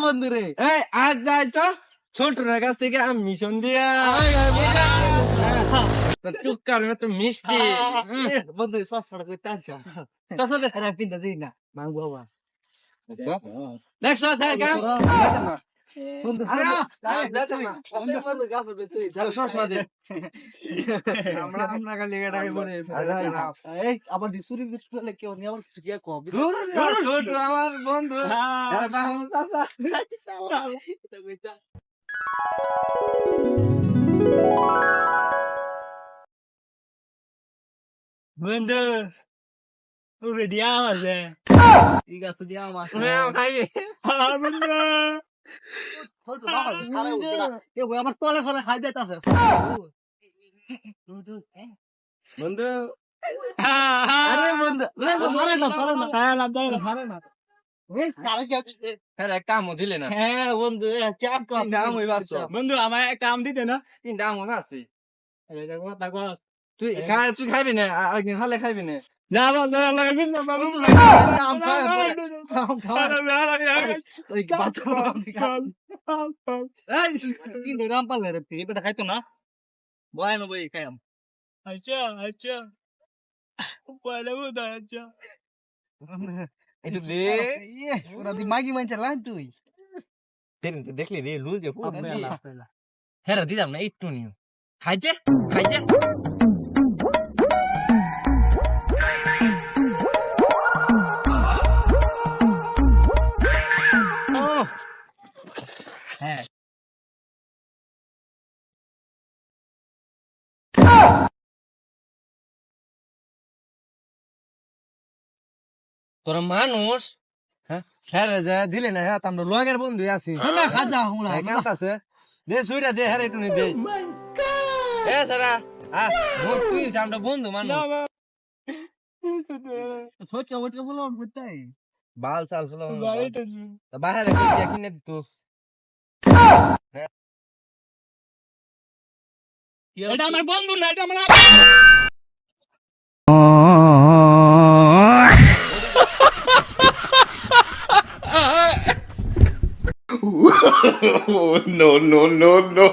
বন্ধু রে এই আজ যাই তো ছোটর কাছ থেকে আমি মিশন দিয়া টুকার মতো মিষ্টি বন্ধু সব সড় করতে আসা আরে পিন্তা দিই না মাংবো বাবা দেখছো দেখা বন্ধু আমরা আমরা খালি এটাকে বলে এই আবার ডিসুরি বিস্কুলে কেউ নিয়ে আবার কিছু গিয়ে কবি ছোট আমার বন্ধু বন্ধু ওরে দিয়া আছে ঠিক আছে দিয়া আমার খাইবে বন্ধু এ বই আমার তলে তলে খাই যাইতাছে বন্ধু আরে বন্ধু সরে না হ্যাঁ লাভ দাও সরে না এই কারে যাচ্ছে হ্যাঁ কামও দিলে না হ্যাঁ বন্ধু চাপ কর দাম হই বাসো বন্ধু আমায় কাম দিতে না তিন দাম হই আছে তারপর তুই খাইবি না আরেকদিন হলে খাইবি না না বন্ধু লাগবে না বন্ধু আম খায় আম খায় এই বাচ্চা এই কি রাম পালে রে তুই বেটা খাইতো না বয় না বই খাইম আচ্ছা আচ্ছা পয়লা বুদা আচ্ছা একটু দে ওরা দি মাগি মানছে লান তুই দেখলি রে লুজ যে পুরো পেলা হ্যাঁ দিদাম না একটু নিও খাইছে খাইছে হ্যাঁ তোরা মানুষ হ্যাঁ হ্যাঁ যা দিলে না হ্যাঁ আমরা লগের বন্ধু আছি না খাজা হুনা আছে দে সুইটা দে হ্যাঁ একটু দে এ সারা তুই আমরা বন্ধু মানুষ ছোট ওটা বলো বুঝতাই বাল চাল ফুলো বাইরে কিনে দিত এটা আমার বন্ধু না এটা আমার Oh, no, no, no, no.